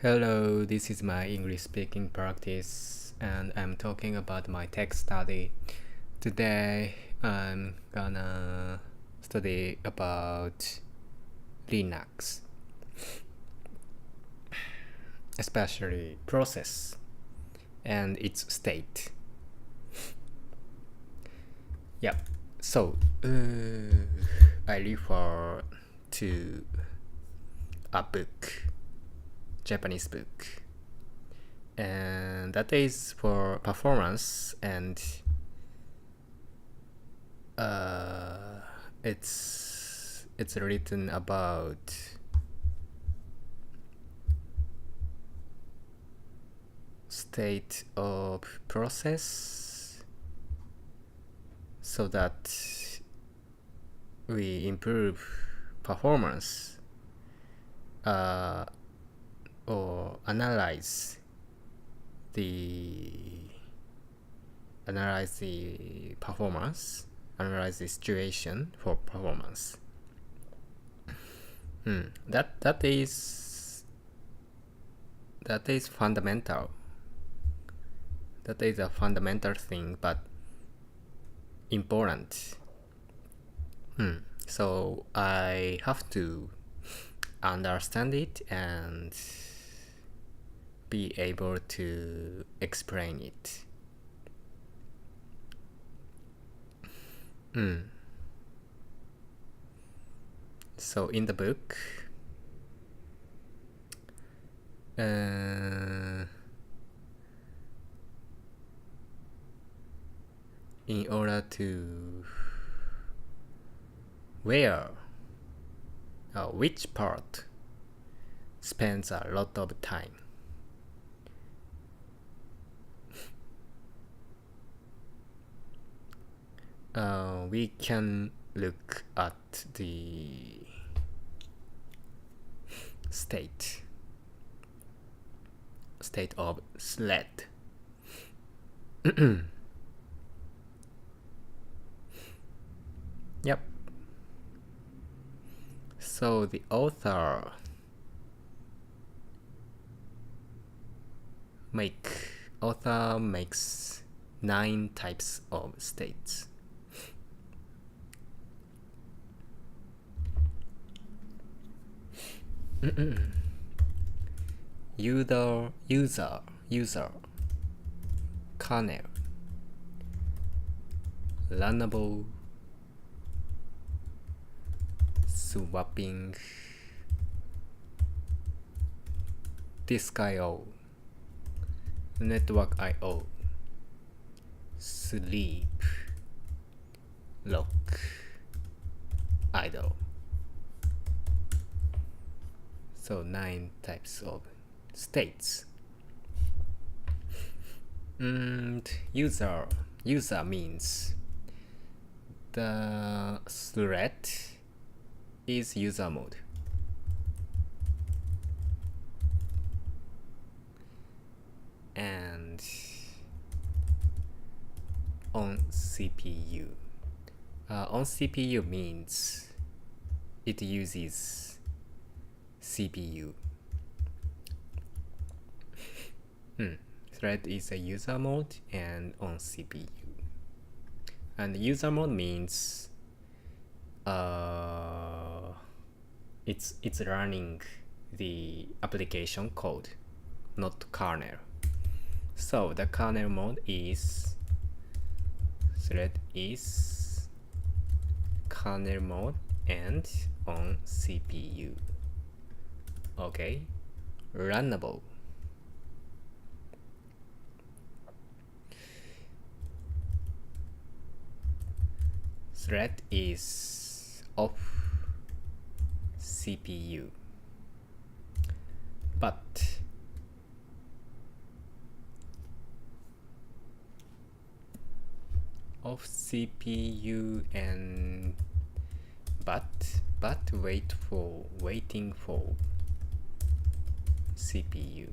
Hello, this is my English speaking practice, and I'm talking about my tech study. Today, I'm gonna study about Linux, especially process and its state. Yeah, so I refer to a book, Japanese book, and that is for performance, and it's written about state of process so that we improve performance or analyze the performance, analyze the situation for performance. That is fundamental. That is a fundamental thing, but important. So I have to understand it and be able to explain it. So in the book, in order to which part spends a lot of time. We can look at the state of sled. Yep. So the author makes 9 types of states. user, kernel, runnable, swapping, disk I/O, network I/O, sleep, lock, idle. So 9 types of states. And user means the thread is user mode. And on CPU. On CPU means it uses CPU. Thread is a user mode and on CPU. And user mode means it's running the application code, not kernel. So the kernel mode is thread is kernel mode and on CPU. Okay, runnable. Thread is off CPU, but off CPU and but waiting for CPU.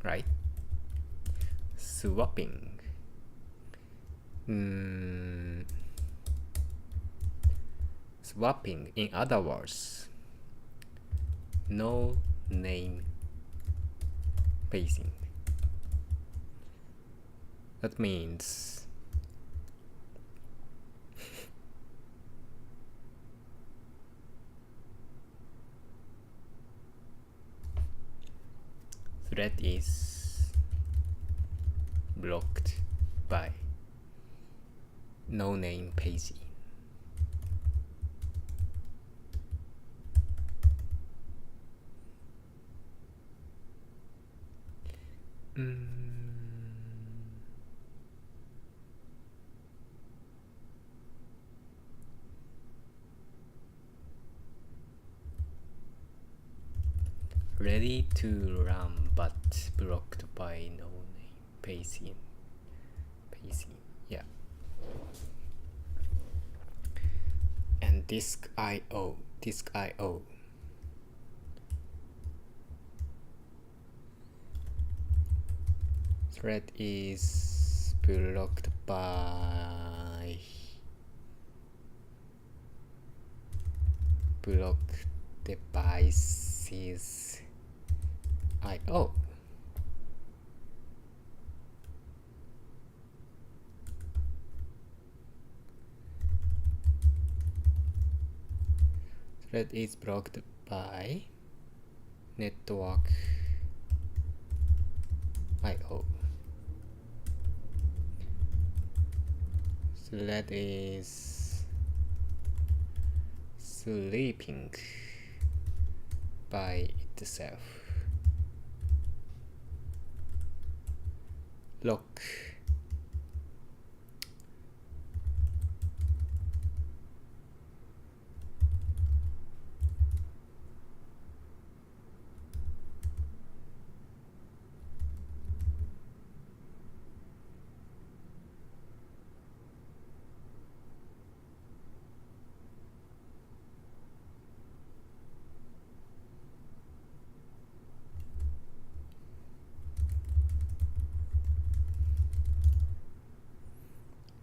Right? Swapping. swapping. In other words, no name pacing. That means thread is blocked by no name pacing. Ready to run but blocked by no name pacing. Yeah. And disk IO. Thread is blocked by block devices IO. Thread is blocked by network IO. Thread is sleeping by itself. Lock.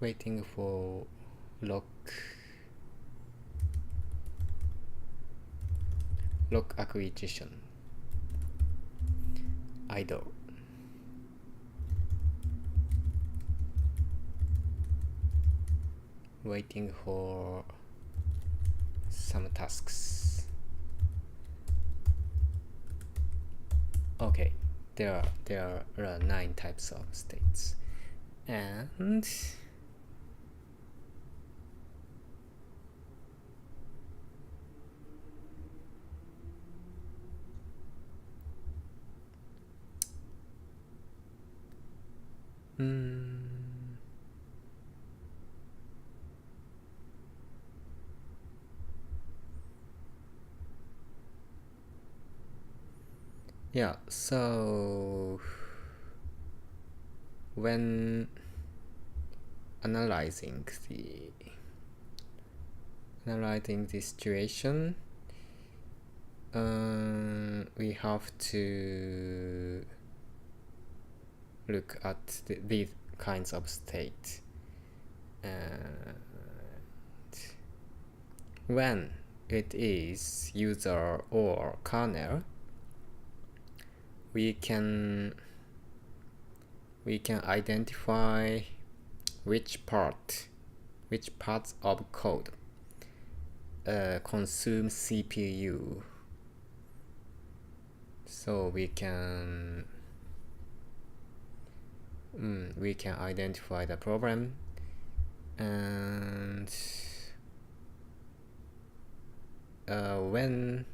Waiting for lock acquisition. Idle. Waiting for some tasks. Okay, there are 9 types of states, and yeah, so when analyzing the situation, we have to look at these kinds of state. And when it is user or kernel, we can identify which parts of code consume CPU. So we can identify the problem, and when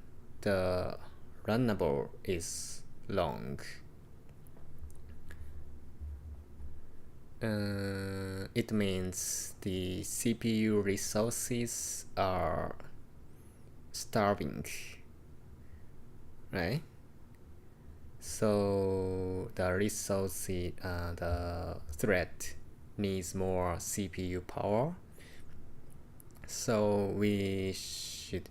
the runnable is long, it means the CPU resources are starving, right? So the thread needs more CPU power. So we should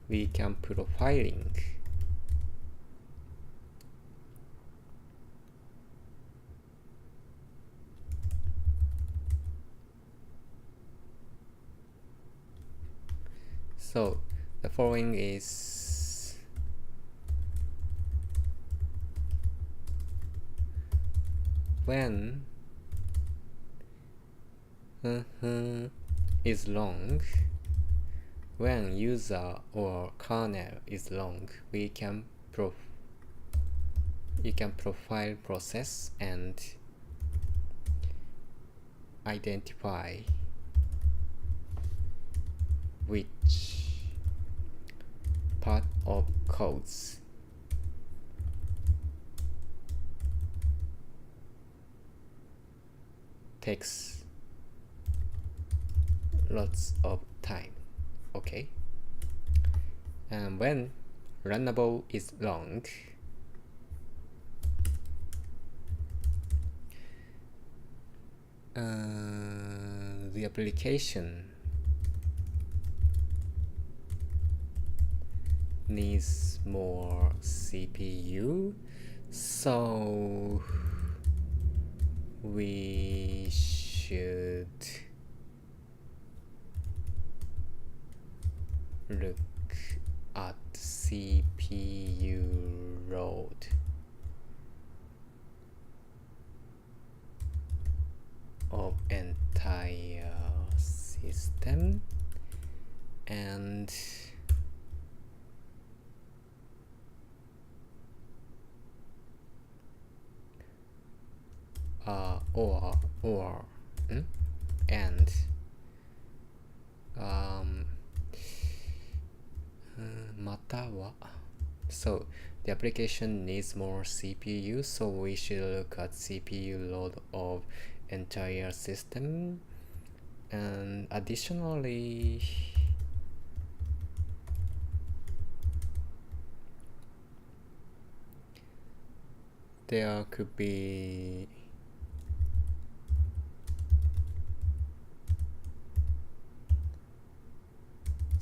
we can profiling. So the following is when is long, when user or kernel is long, you can profile process and identify which part of codes takes lots of time. Okay, and when runnable is long, the application needs more CPU, so we should look at CPU load of entire system and and so the application needs more CPU, so we should look at CPU load of entire system, and additionally there could be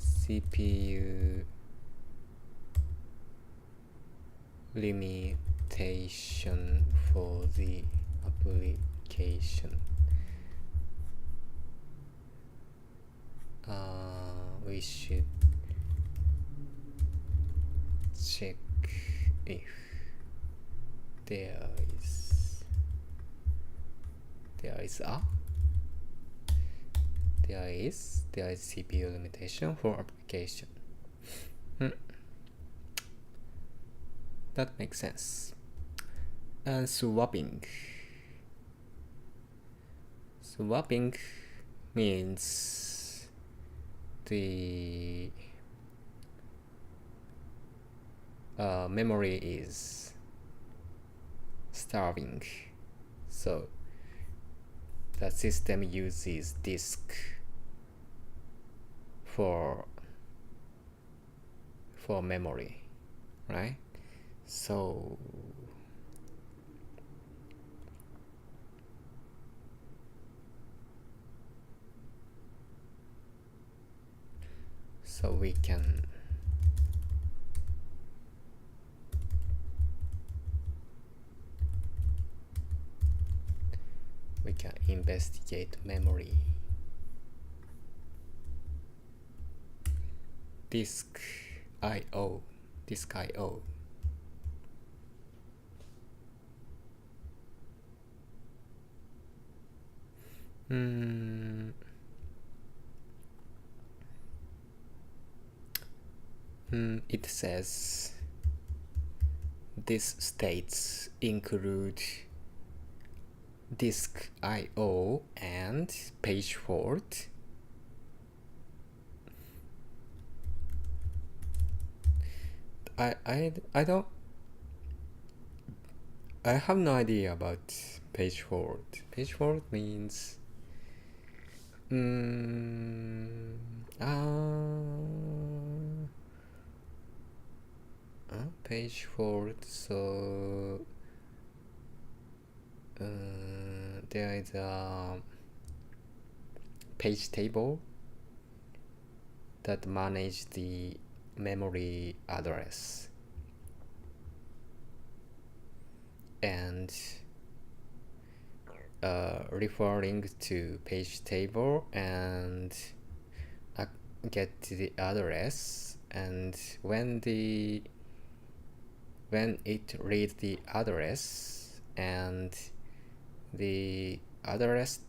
CPU limitation for the application. We should check if there is CPU limitation for application. That makes sense. And swapping means the memory is starving, so the system uses disk for memory, right? So we can investigate memory. Disk I/O. It says these states include disk I/O and page fault. I have no idea about page fault. Page fault means page fault. So there is a page table that manage the memory address, and referring to page table and get the address, and when it reads the address and the address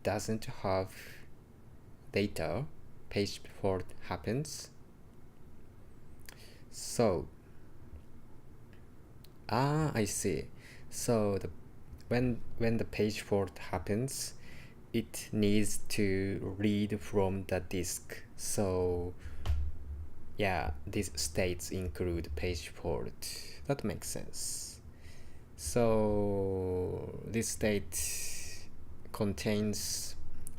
doesn't have data, page fault happens. So I see. So when the page fault happens, it needs to read from the disk. So yeah, these states include page fault. That makes sense. So this state contains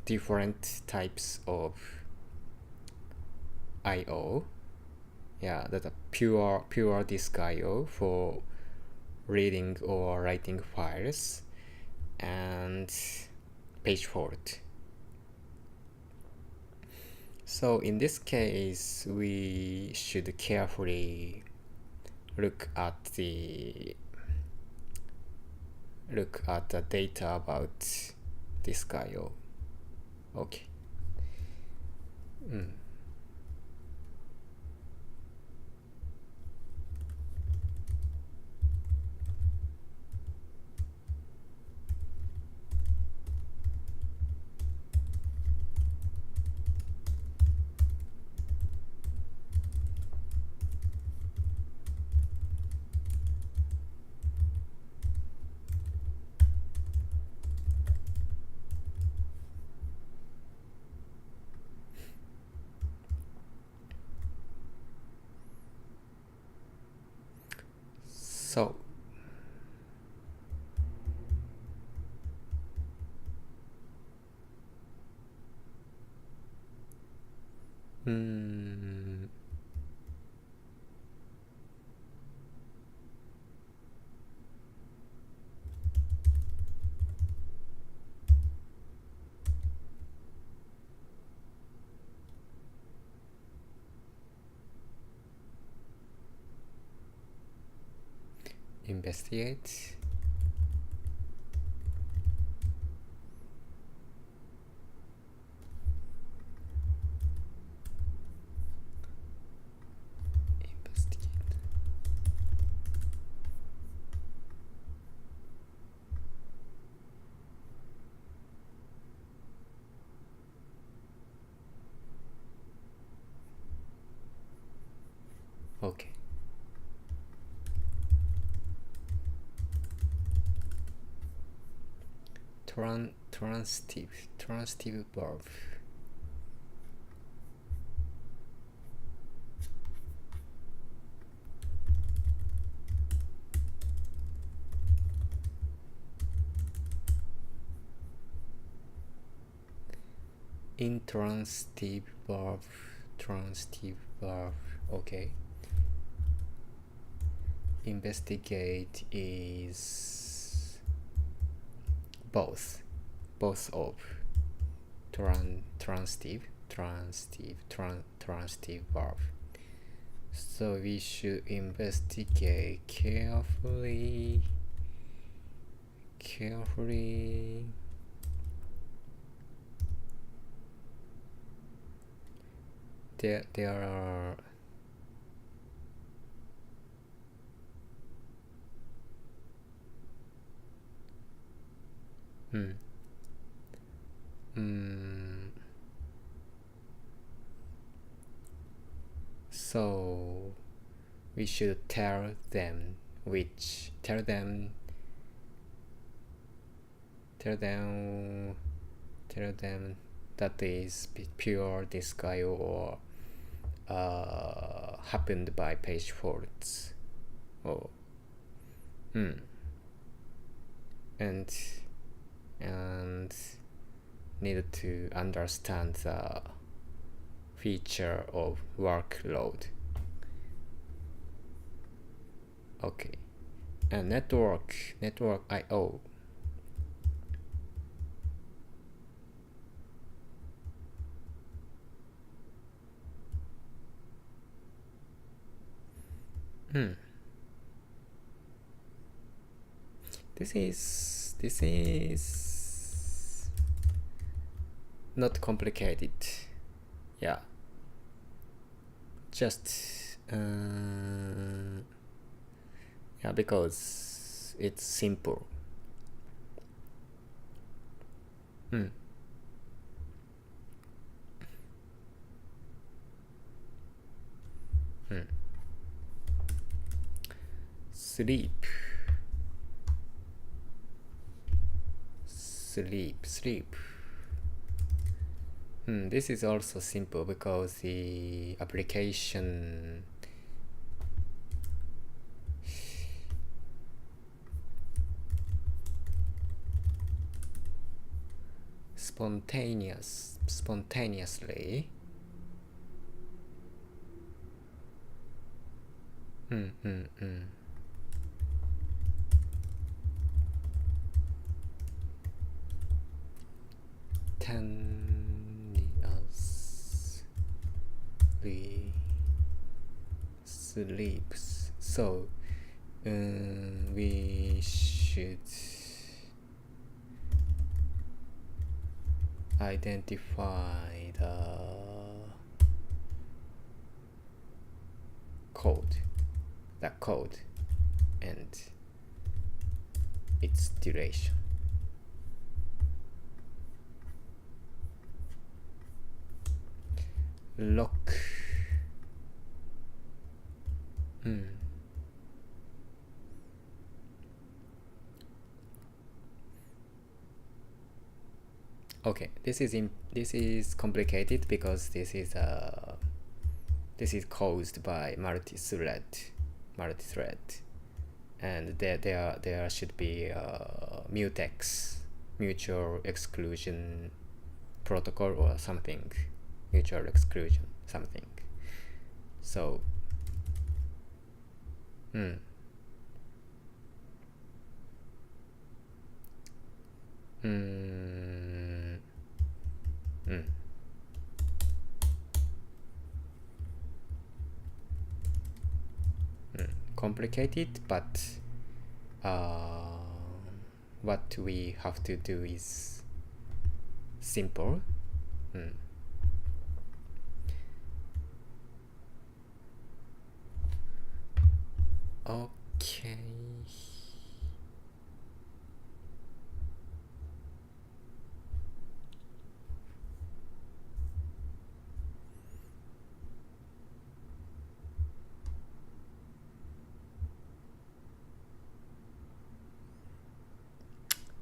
different types of I/O. Yeah, that's a pure disk I/O for reading or writing files, and page fault. So in this case, we should carefully look at the data about disk I/O. Okay. So investigate. Okay. Transitive verb. Intransitive verb. Okay. Investigate is both of transitive verb. So we should investigate carefully. There are so we should tell them that is pure disk I/O or happened by page faults. And need to understand the feature of workload. Okay. And network I/O. This is not complicated. Yeah. Just yeah, because it's simple. Sleep. This is also simple because the application spontaneously tenuously sleeps. So we should identify the code and its duration. Lock. Okay, this is complicated because this is caused by multi-thread, and there should be mutex, mutual exclusion protocol or something, mutual exclusion something. So complicated, but what we have to do is simple.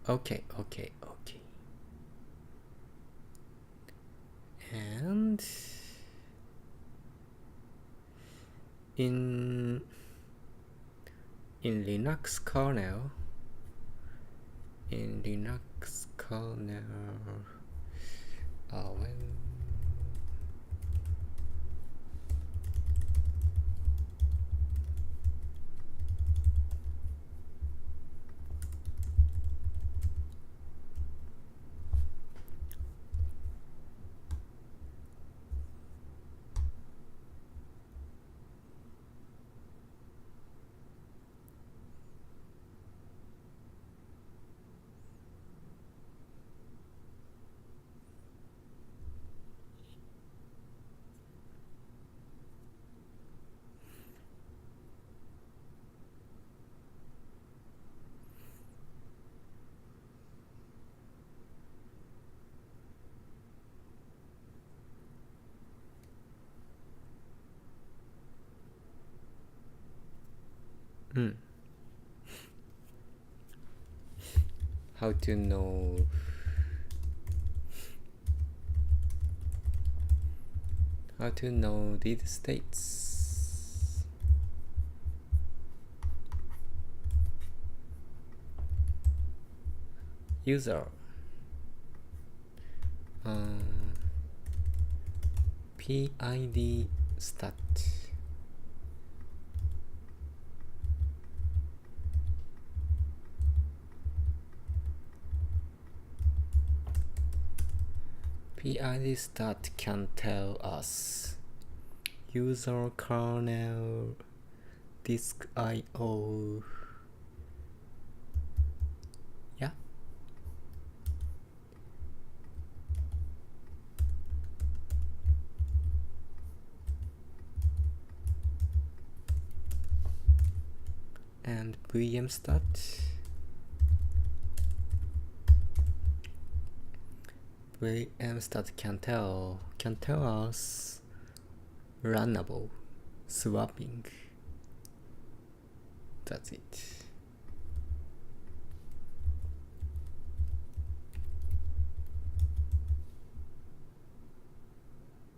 Okay. Okay. And in Linux kernel, when how to know these states. User PID stat PID stat can tell us user kernel disk IO. Yeah. And VM start. VM start can tell us runnable swapping. That's it.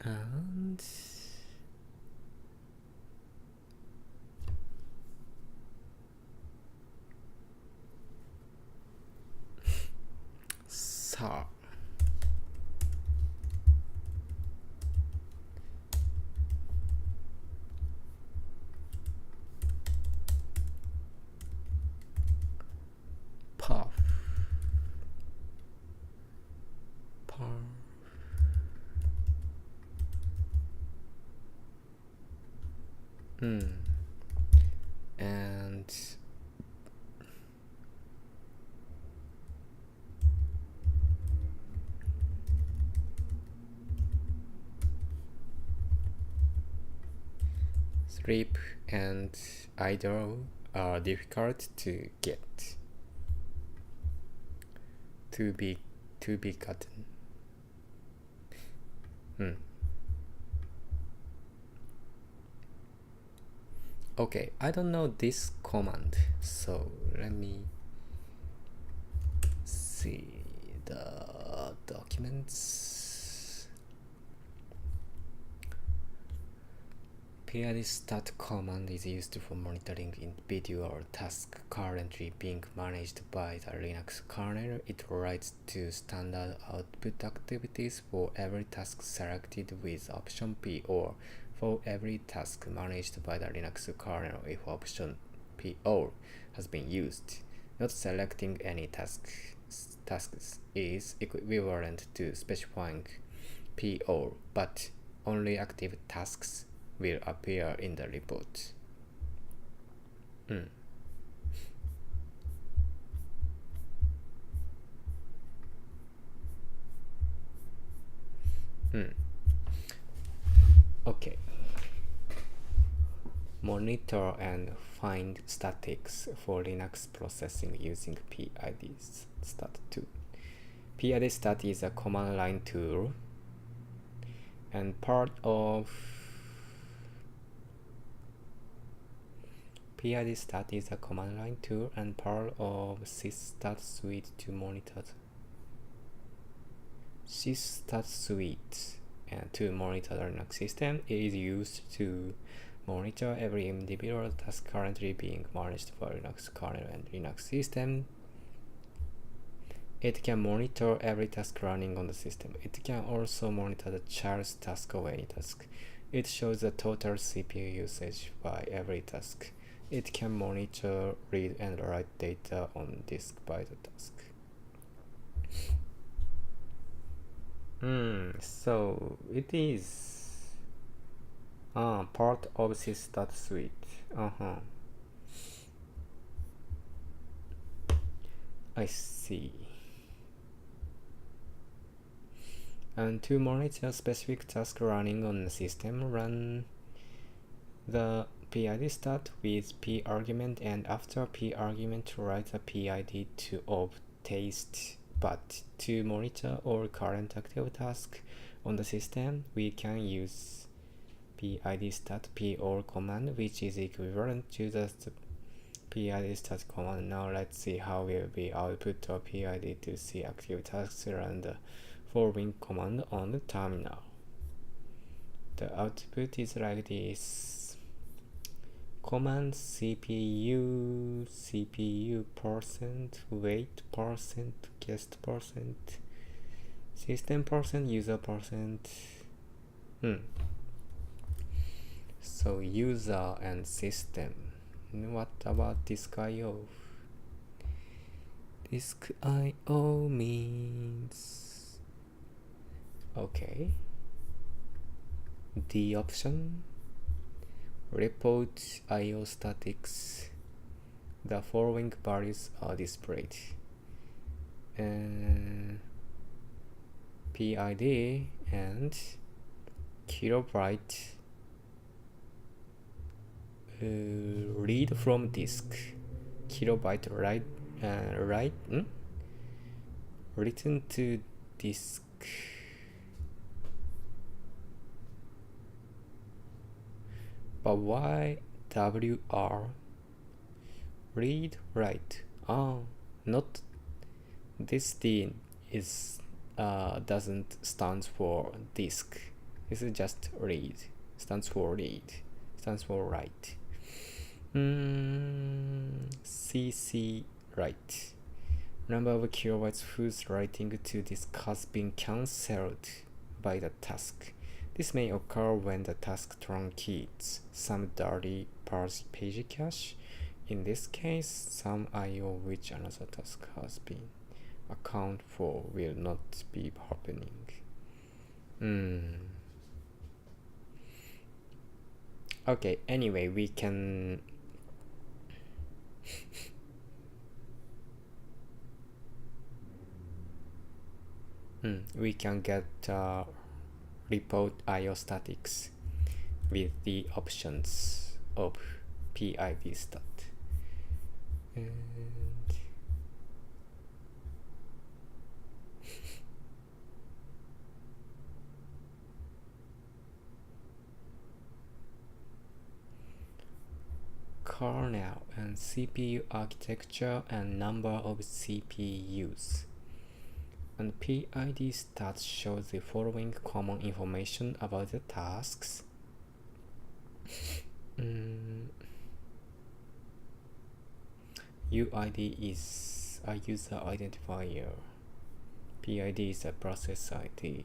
And so puff. And sleep and idle are difficult to get. To be gotten. Okay, I don't know this command, so let me see the documents. PID stat command is used for monitoring individual tasks currently being managed by the Linux kernel. It writes to standard output activities for every task selected with option P, or for every task managed by the Linux kernel if option P all has been used. Not selecting any tasks is equivalent to specifying P all, but only active tasks will appear in the report. Okay. Monitor and find statics for Linux processing using PID stat2. PID stat is a command line tool and part of PID stat is a command line tool and part of sysstat suite to monitor sysstat suite and to monitor the Linux system. It is used to monitor every individual task currently being managed by Linux kernel and Linux system. It can monitor every task running on the system. It can also monitor the child's task of any task. It shows the total CPU usage by every task. It can monitor read and write data on disk by the task. So it is part of sysstat suite. I see. And to monitor specific task running on the system, run the PID stat with P argument, and after P argument write a PID of taste. But to monitor all current active tasks on the system, we can use PID stat P all command, which is equivalent to the PID stat command. Now let's see how will be output of PID to see active tasks run the following command on the terminal. The output is like this: command CPU percent, weight percent, guest percent, system percent, user percent. So user and system. What about disk IO? Disk IO means okay. D option report IO statics. The following values are displayed. PID and kilobyte read from disk, kilobyte written to disk. But why WR? Read, write. Not this D is doesn't stand for disk. This is just read. Stands for read. Stands for write. CC write. Number of kilobytes whose writing to disk has been cancelled by the task. This may occur when the task truncates some dirty page cache. In this case, some IO which another task has been accounted for will not be happening. Okay, anyway, we can we can get report IO statics with the options of PID stat. And kernel and CPU architecture and number of CPUs. And PID stats shows the following common information about the tasks. UID is a user identifier. PID is a process ID.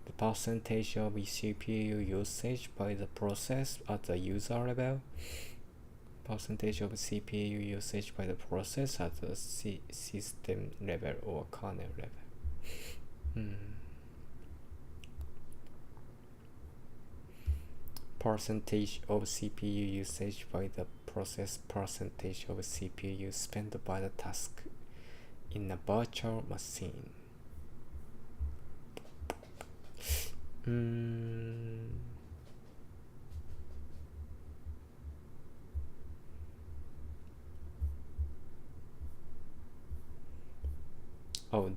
The percentage of CPU usage by the process at the user level. Percentage of CPU usage by the process at the system level or kernel level. Percentage of CPU usage by the process. Percentage of CPU spent by the task in a virtual machine.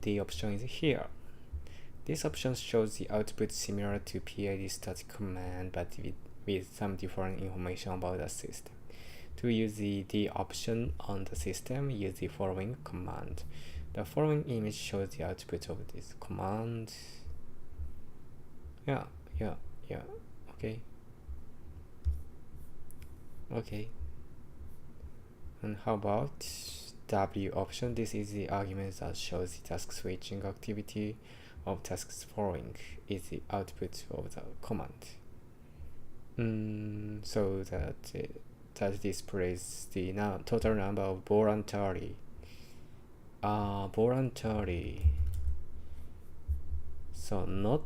The option is here. This option shows the output similar to PID stat command, but with some different information about the system. To use the option on the system, use the following command. The following image shows the output of this command. Yeah. Okay. And how about W option? This is the argument that shows the task switching activity of tasks following is the output of the command. So that displays the total number of voluntary. So not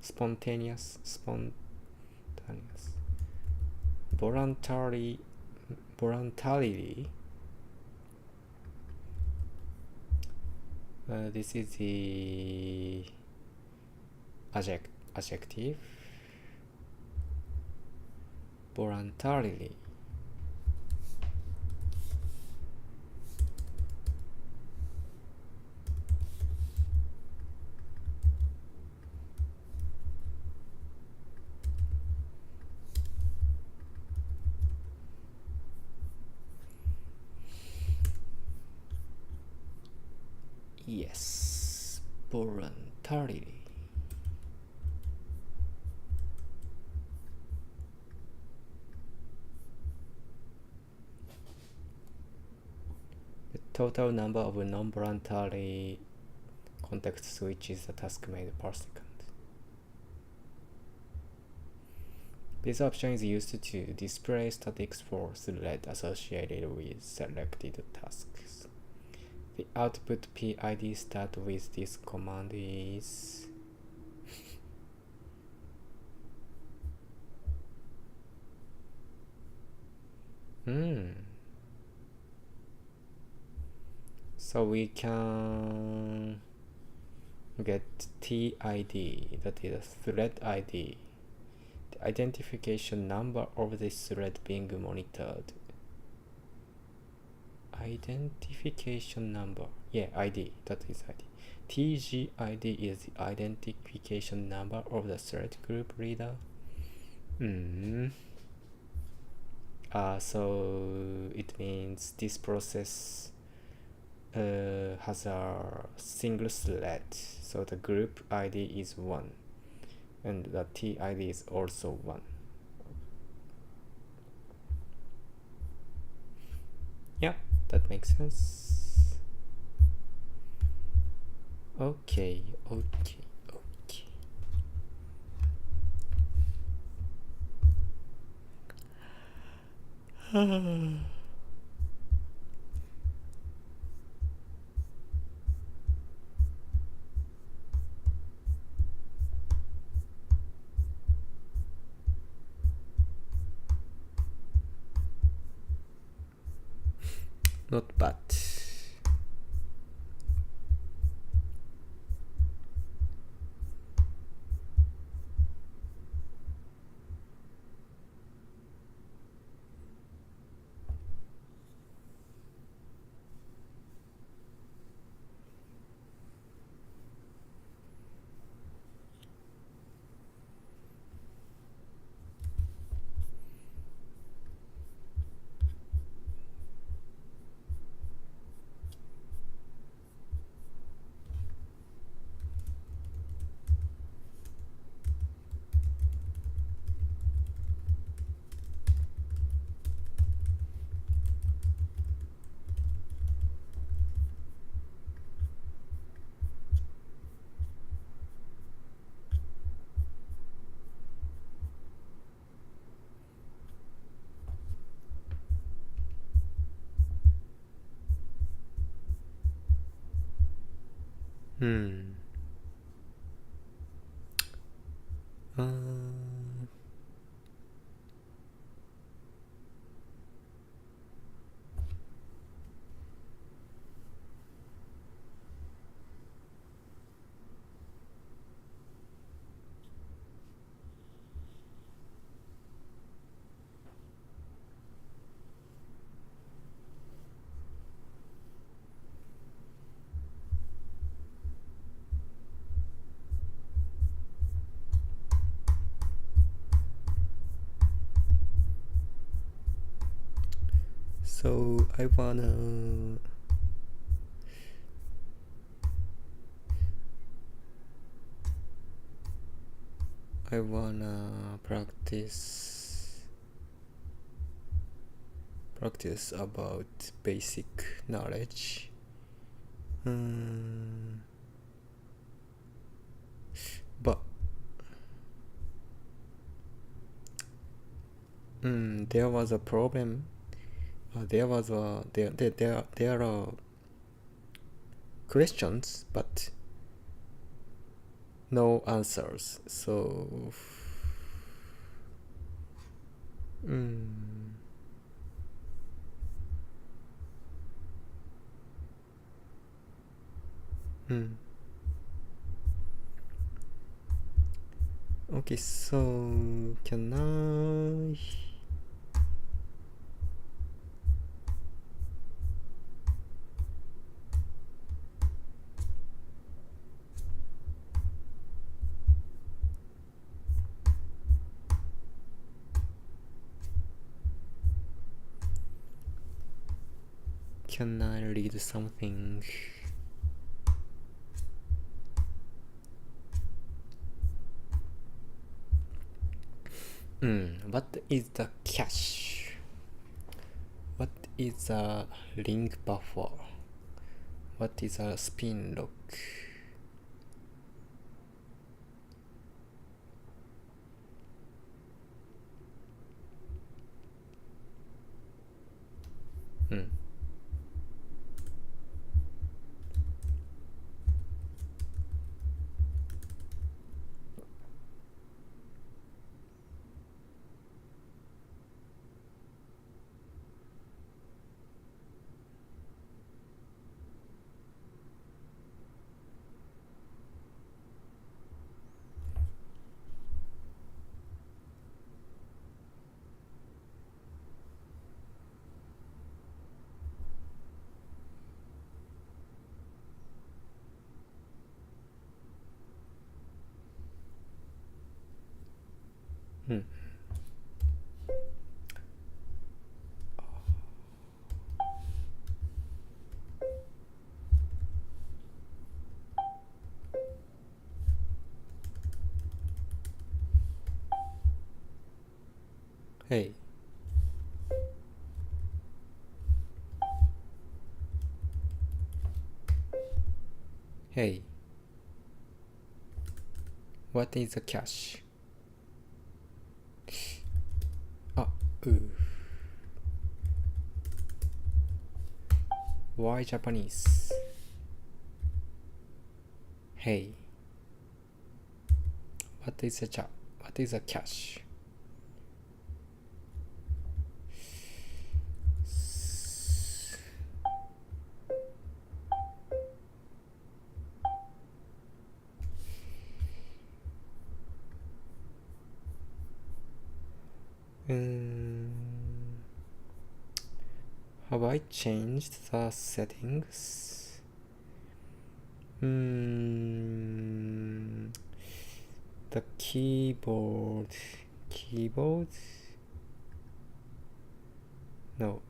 spontaneous. Voluntarily. This is the adjective. Voluntarily. Yes, voluntarily. The total number of non-voluntary context switches the task made per second. This option is used to display statics for threads associated with selected tasks. The output PID start with this command is so we can get TID, that is thread ID, the identification number of this thread being monitored. Identification number, yeah, ID, that is ID. TGID is the identification number of the thread group reader. So it means this process has a single thread, so the group ID is 1 and the TID is also 1. Yeah, that makes sense. Okay. Not bad. So I wanna practice about basic knowledge. But there was a problem. There are questions, but no answers. So okay, so can I read something? What is the cache? What is a link buffer? What is a spin lock? うんうん Hey, hey, what is a cash? あ、Why Japanese? Hey, what is a cash? Have I changed the settings? The keyboard? No.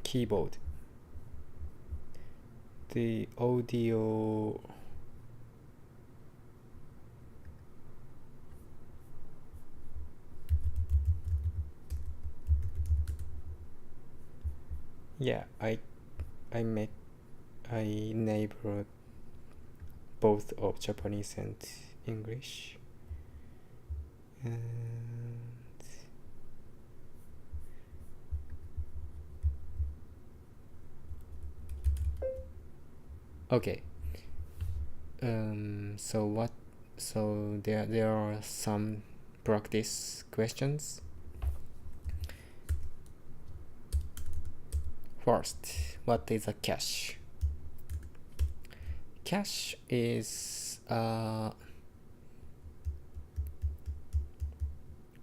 Keyboard. The audio. Yeah, I enabled both of Japanese and English. And okay. So there are some practice questions. First, what is a cache? Cache is a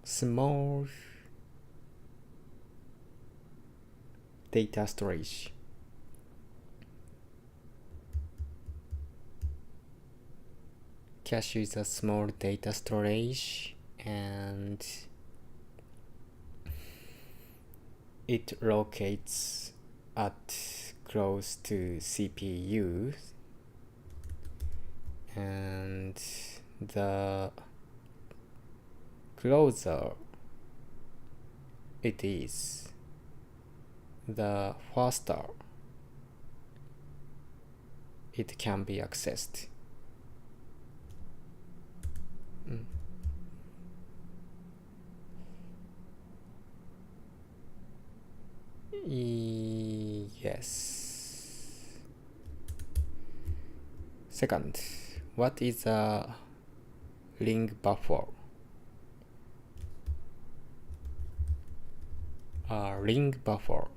small data storage. Cache is a small data storage and it locates at close to CPU, and the closer it is, the faster it can be accessed. Yes. Second, what is a ring buffer? A ring buffer.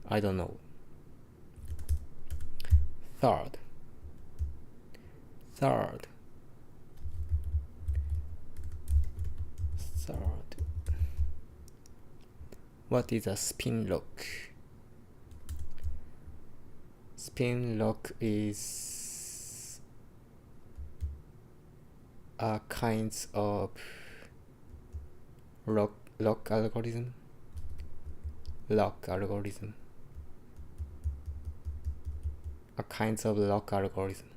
I don't know. Third, what is a spin lock? Spin lock is a kind of lock algorithm. A kind of lock algorithm.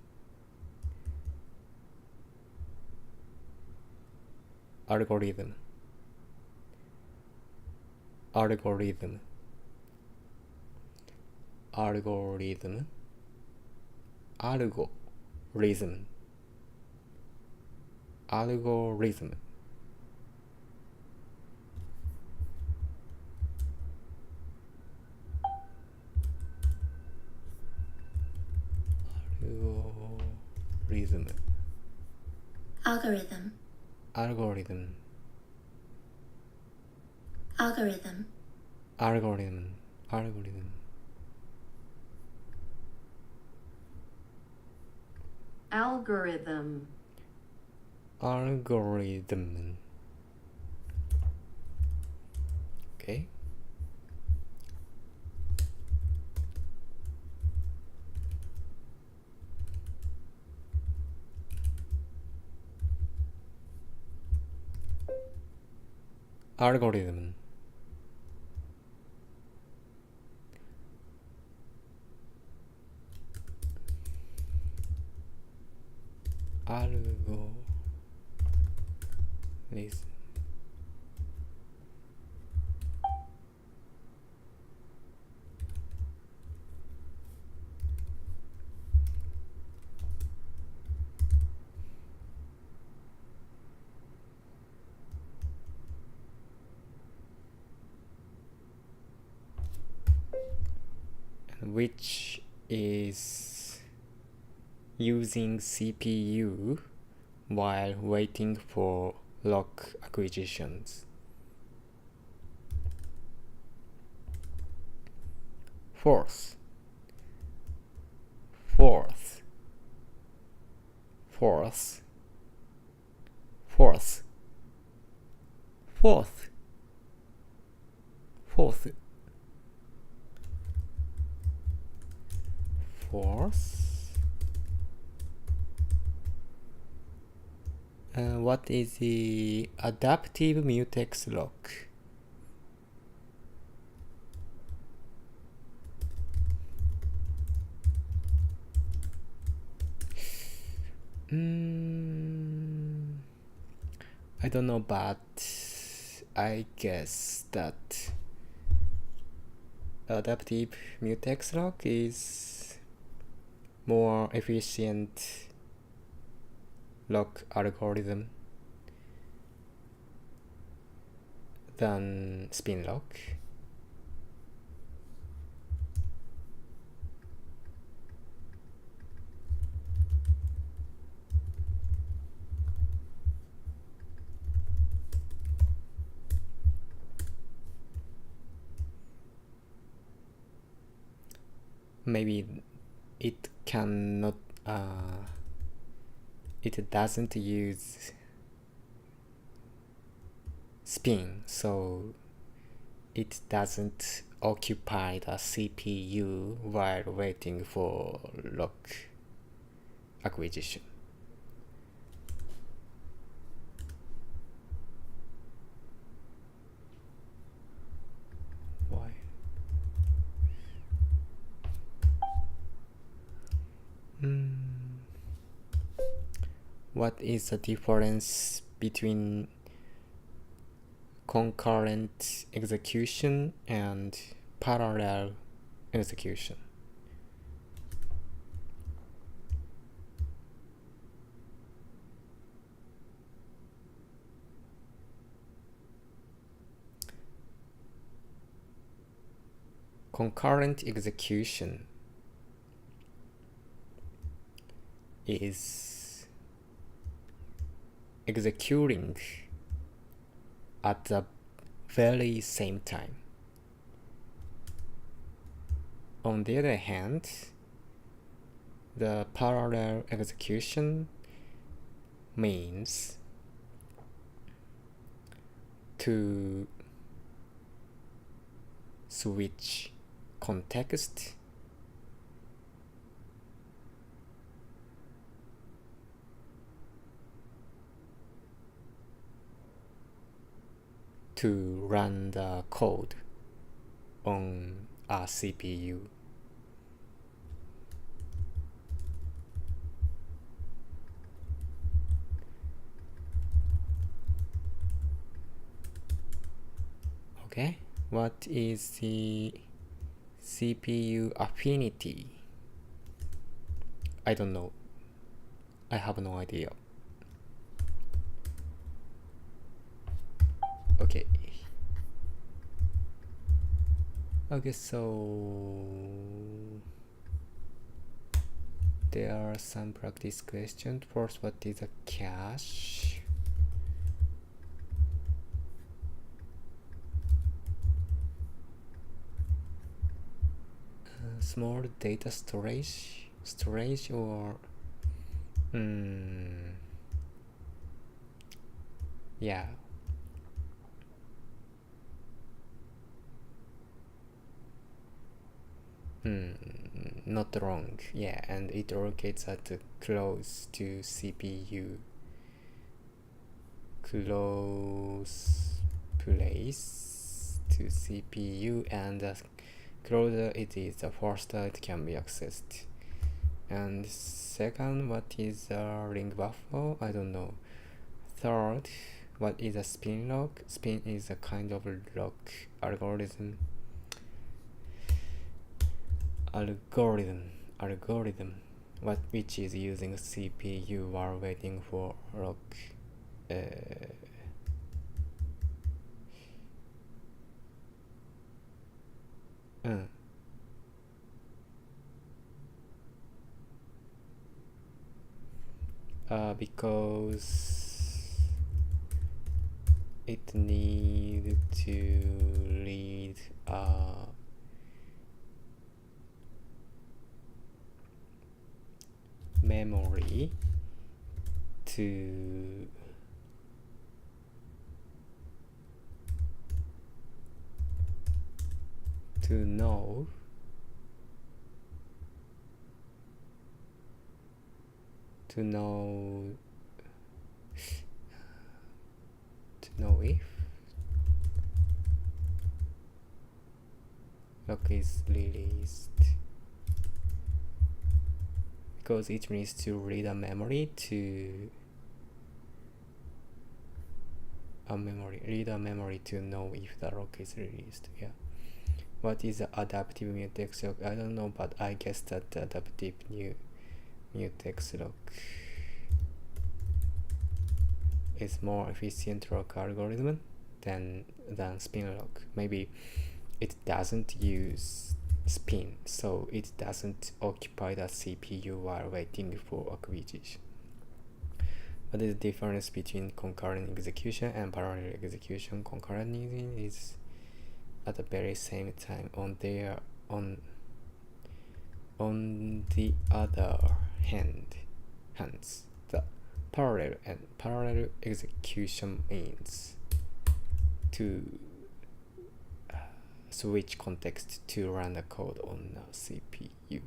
Algorithm. algorithm, algorithm, algorithm, algorithm, algorithm, algorithm, algorithm, algorithm, algorithm, algorithm. Okay. Algorithm, algorithm, which is using CPU while waiting for lock acquisitions. Fourth, fourth, fourth, fourth, fourth, fourth, fourth. What is the adaptive mutex lock? I don't know, but I guess that adaptive mutex lock is more efficient lock algorithm than spin lock. Maybe it cannot, it doesn't use spin, so it doesn't occupy the CPU while waiting for lock acquisition. Why? What is the difference between concurrent execution and parallel execution? Concurrent execution is executing at the very same time. On the other hand, the parallel execution means to switch context to run the code on a CPU. Okay, what is the CPU affinity? I don't know. I have no idea. Okay. Okay, so there are some practice questions. First, what is a cache? Small data storage or yeah. Not wrong. Yeah, and it locates at close to CPU. Close place to CPU, and the closer it is, the faster it can be accessed. And second, what is a ring buffer? I don't know. Third, what is a spin lock? Spin is a kind of lock algorithm. Which is using CPU while waiting for lock. Because it needs to read memory to know if lock is released, because it needs to read a memory to to know if the lock is released. Yeah. What is the adaptive mutex lock? I don't know, but I guess that the adaptive mutex lock is more efficient lock algorithm than spin lock. Maybe it doesn't use spin, so it doesn't occupy the CPU while waiting for acquisition. What is the difference between concurrent execution and parallel execution? Concurrent is at the very same time. On the other hands, the parallel execution means to switch context to run the code on the CPU.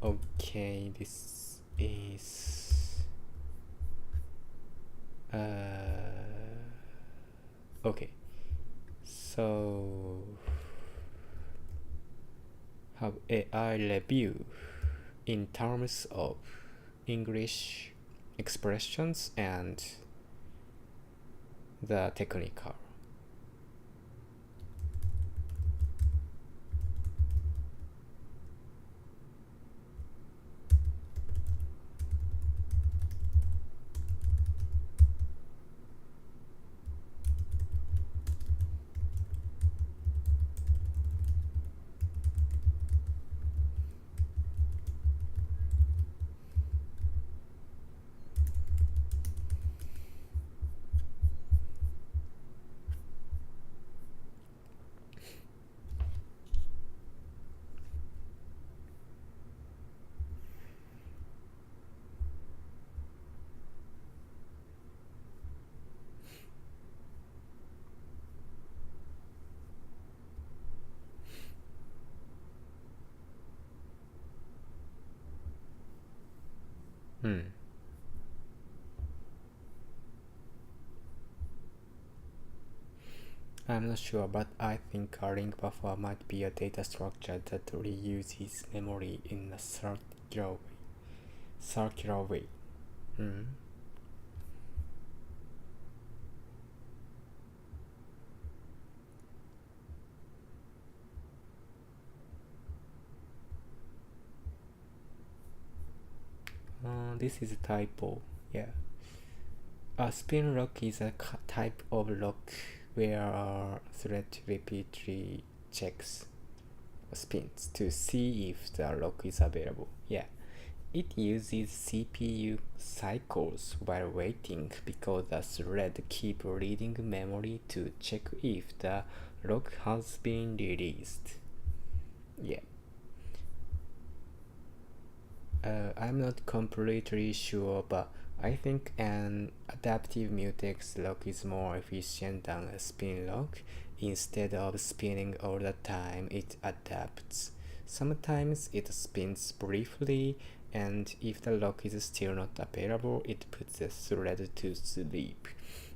Okay, this is okay. So have AI review in terms of English expressions and the technical. I'm not sure, but I think a ring buffer might be a data structure that reuses memory in a circular way. this is a typo. Yeah. A spin lock is a type of lock where a thread repeatedly checks spins to see if the lock is available. Yeah. It uses CPU cycles while waiting because the thread keeps reading memory to check if the lock has been released. Yeah. I'm not completely sure, but I think an adaptive mutex lock is more efficient than a spin lock. Instead of spinning all the time, it adapts. Sometimes it spins briefly, and if the lock is still not available, it puts the thread to sleep.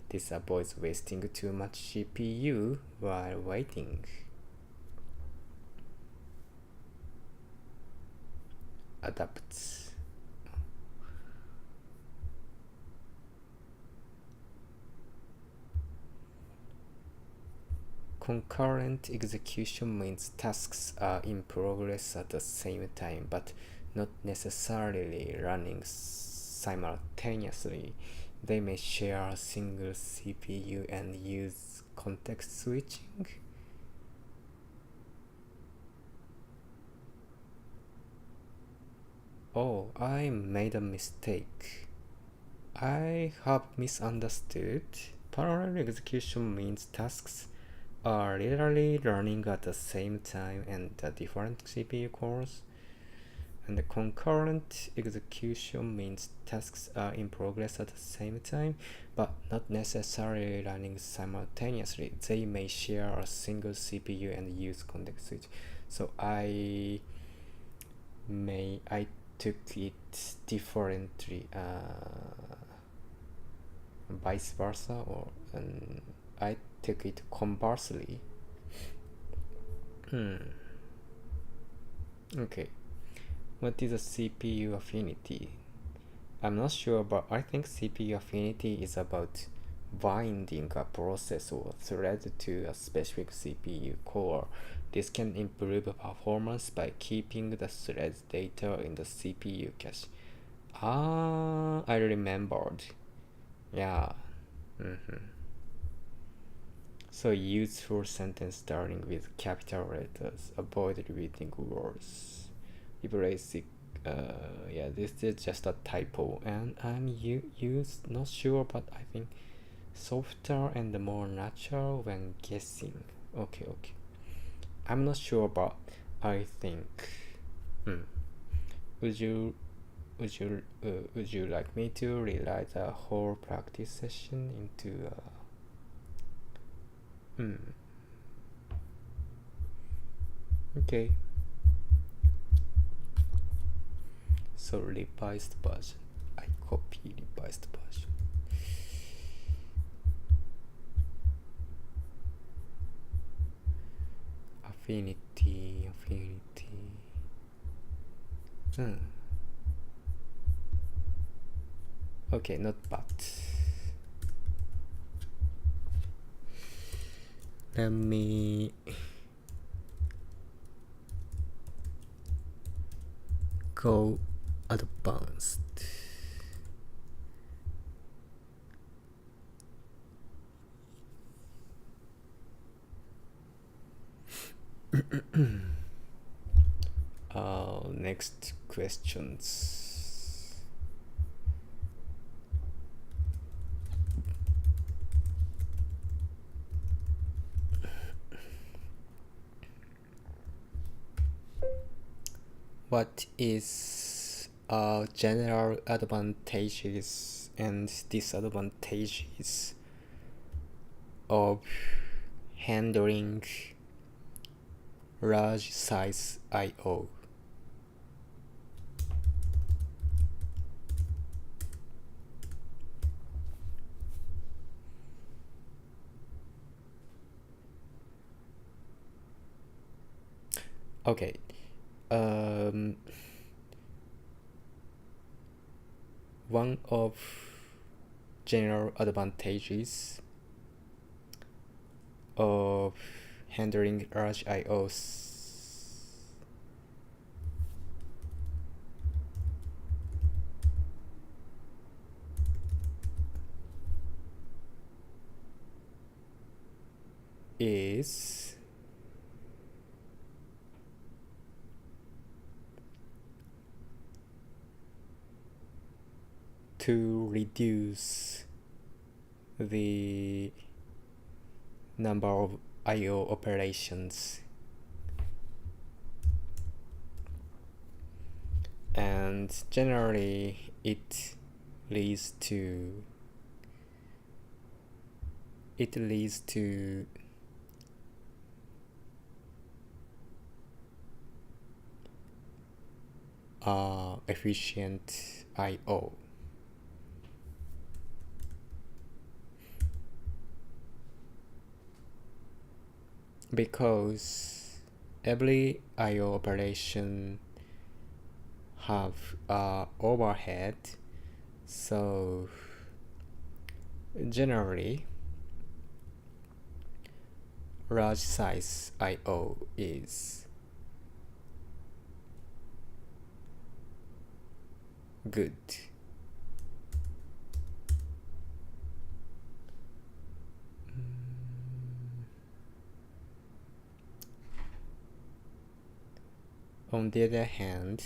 This avoids wasting too much CPU while waiting. Adapts. Concurrent execution means tasks are in progress at the same time, but not necessarily running simultaneously. They may share a single CPU and use context switching. Oh, I made a mistake. I have misunderstood. Parallel execution means tasks are literally running at the same time and the different CPU cores. And the concurrent execution means tasks are in progress at the same time, but not necessarily running simultaneously. They may share a single CPU and use context switch. So I took it differently, vice versa, or I took it conversely. Okay. What is a CPU affinity? I'm not sure, but I think CPU affinity is about binding a process or thread to a specific CPU core. This can improve performance by keeping the thread's data in the CPU cache. Ah, I remembered. Yeah. So useful sentence starting with capital letters. Avoid repeating words. Replace it. Yeah, this is just a typo, and I'm not sure, but I think softer and more natural when guessing. Okay. I'm not sure, but I think. Would you like me to rewrite the whole practice session into okay. So revised version. I copy revised version. Affinity. Okay, not bad. Let me go advanced. Next questions. What is general advantages and disadvantages of handling large size I/O? Okay. One of general advantages of handling large I/Os is to reduce the number of I/O operations, and generally it leads to efficient I/O. Because every I/O operation have overhead, so generally large size I/O is good. On the other hand,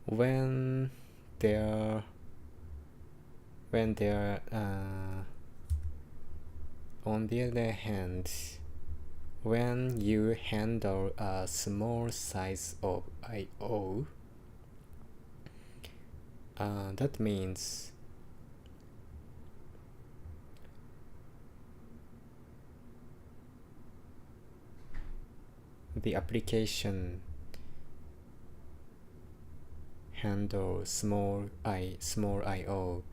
when there on the other hand, when you handle a small size of I/O, that means the application handle small I/O,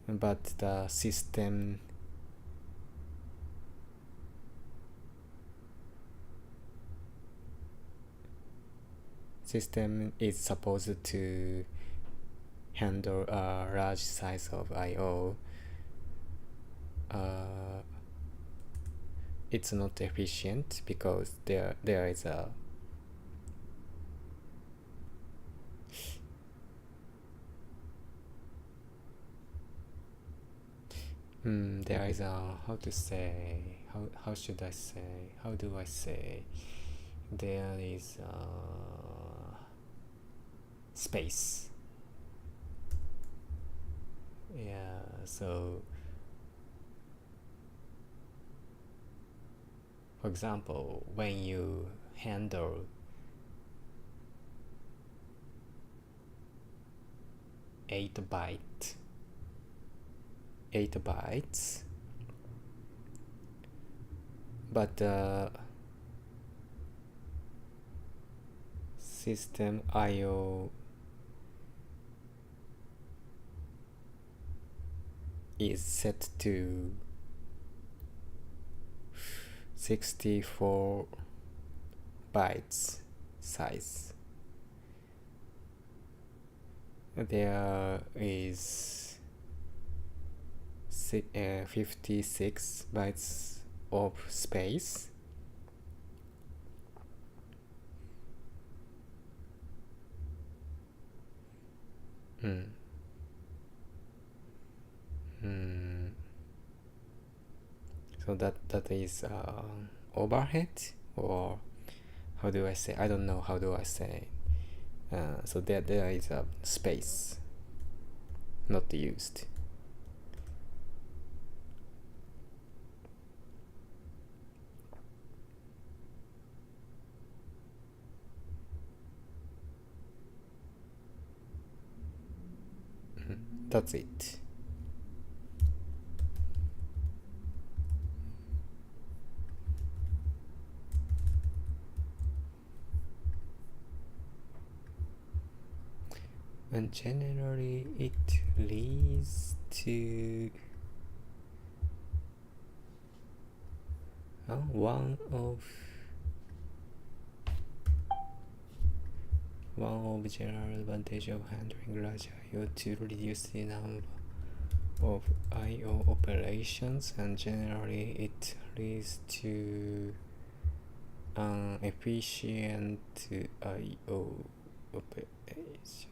but the system is supposed to handle a large size of I/O. It's not efficient because there is a there is a how do I say there is a space. Yeah, so for example, when you handle 8 bytes, but the system I/O is set to 64 bytes size. There is 56 bytes of space. So that is overhead, or how do I say? I don't know how do I say. So there is a space not used. That's it. And generally it leads to one of general advantage of handling large I/O to reduce the number of I/O operations, and generally it leads to an efficient I/O operation.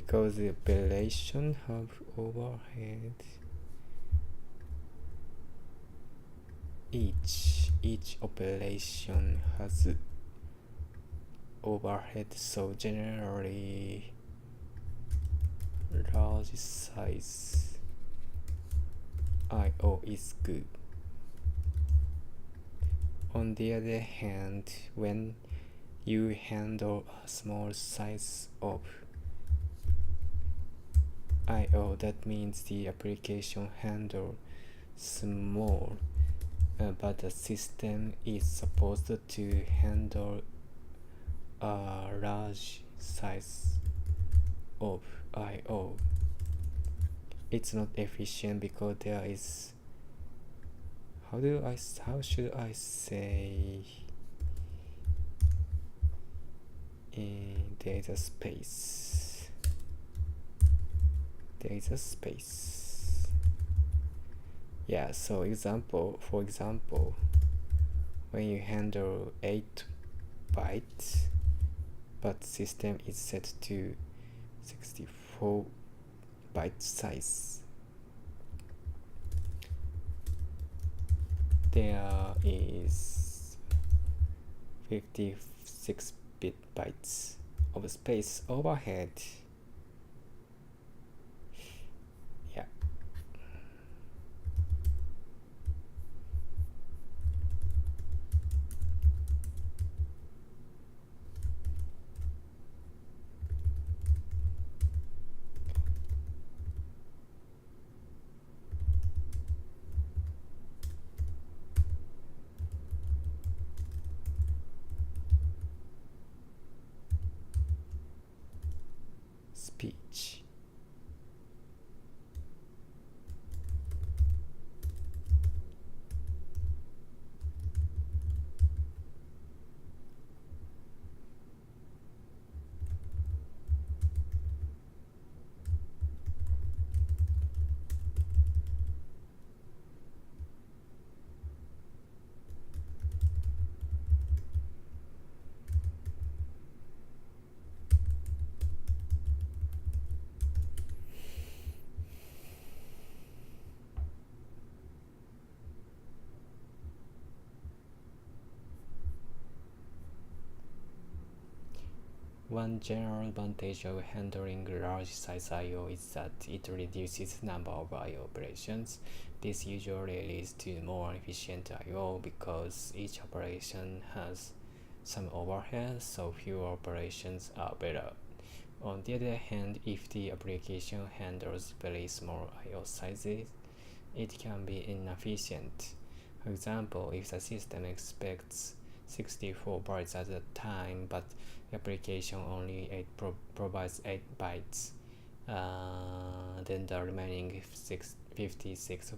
because the operation have overhead. Each operation has overhead, so generally large size I/O is good. On the other hand, when you handle a small size of I/O, that means the application handle small, but the system is supposed to handle a large size of I/O. It's not efficient because there is, how should I say, there is a space. Yeah, so for example, when you handle 8 bytes, but system is set to 64 byte size, there is 56 bytes of space overhead. Yeah. Speech. One general advantage of handling large size I/O is that it reduces the number of I/O operations. This usually leads to more efficient I/O because each operation has some overhead, so fewer operations are better. On the other hand, if the application handles very small I/O sizes, it can be inefficient. For example, if the system expects 64 bytes at a time, but the application only provides 8 bytes, then the remaining 56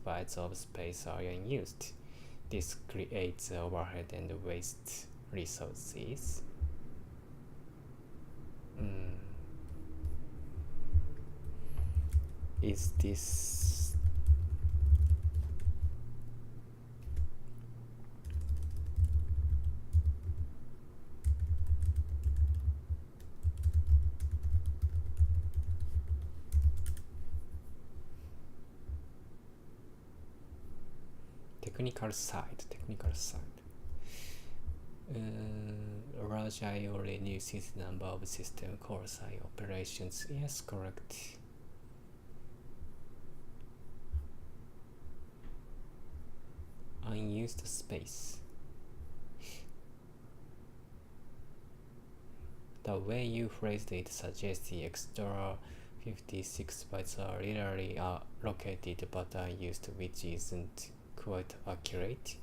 bytes of space are unused. This creates overhead and wastes resources. Is this technical side? Large I/O reduces the number of system calls I operations. Yes, correct. Unused space. The way you phrased it suggests the extra 56 bytes are literally located but unused, which isn't quite accurate.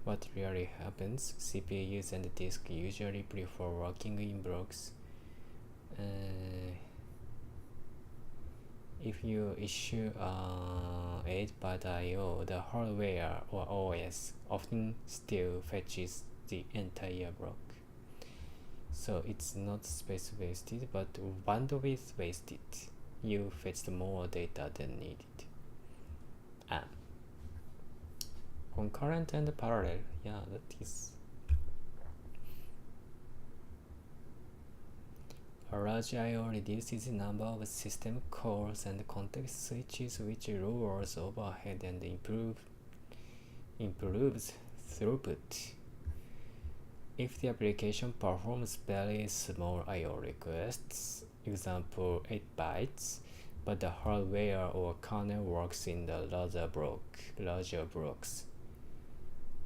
What really happens? CPUs and disk usually prefer working in blocks. If you issue 8-byte I/O, the hardware or OS often still fetches the entire block. So it's not space wasted, but bandwidth wasted. You fetched more data than needed. Concurrent and parallel, yeah, that is A large I/O reduces the number of system calls and context switches, which lowers overhead and improves throughput. If the application performs very small I/O requests, example 8 bytes, but the hardware or kernel works in the larger blocks,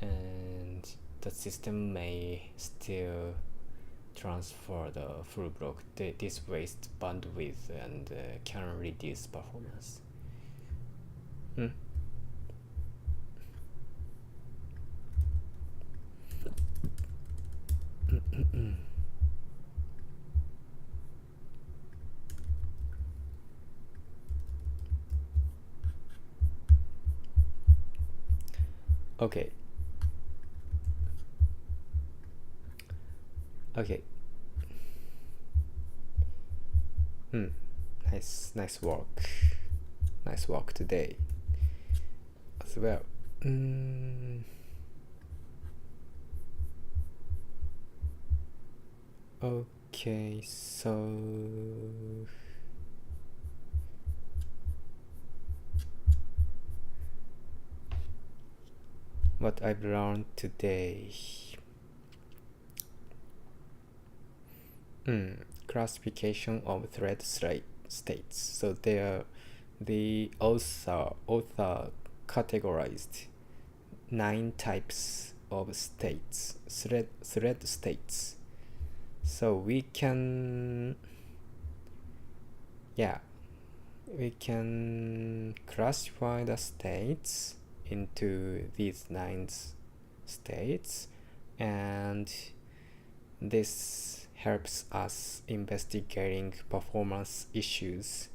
and the system may still transfer the full block. This wastes bandwidth and can reduce performance. Okay. Nice work today as well. Okay, so what I've learned today. Classification of thread states. So the author categorized 9 types of states, thread states. So we can classify the states into these 9 states, and this helps us investigating performance issues.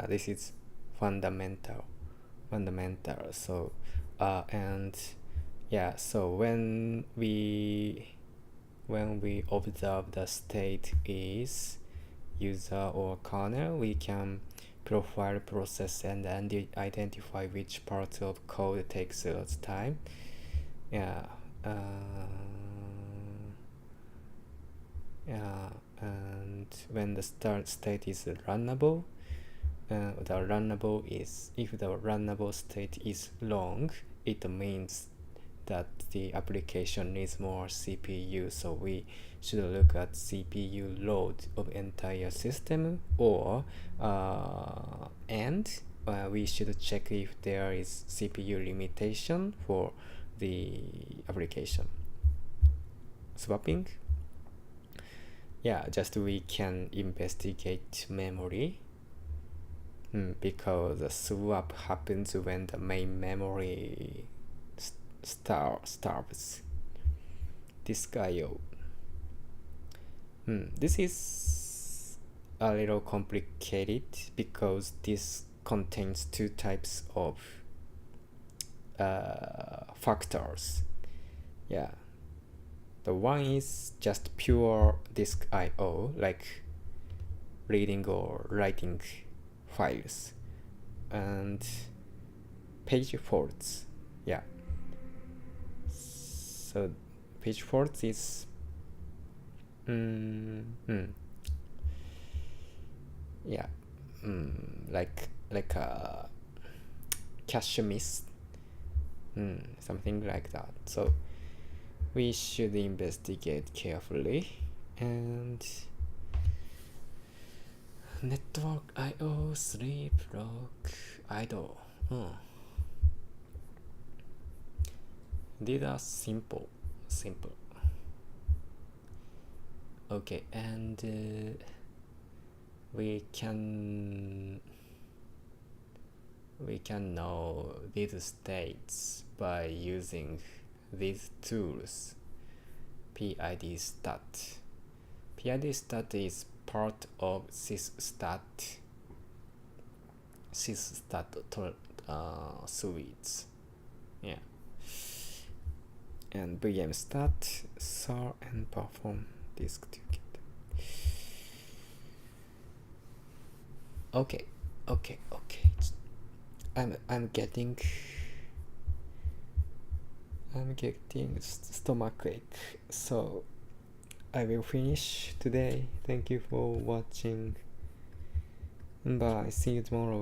This is fundamental. So so when we observe the state is user or kernel, we can profile process and identify which parts of code takes the most time. And when the start state is runnable, if the runnable state is long, it means that the application needs more CPU. So we should look at CPU load of entire system, or we should check if there is CPU limitation for the application. Swapping. Just we can investigate memory, because the swap happens when the main memory starves. Disk I/O. This is a little complicated because this contains 2 types of factors. The one is just pure disk I/O, like reading or writing files, and page faults. So page faults is like a cache miss, something like that. So we should investigate carefully. And network I/O, sleep, lock, idle. These are simple. Okay, and we can know these states by using these tools. PIDstat. PIDstat is part of sysstat suites. And VMstat, SAR, and perform disk together. Okay. I'm getting stomachache, so I will finish today. Thank you for watching. Bye. See you tomorrow.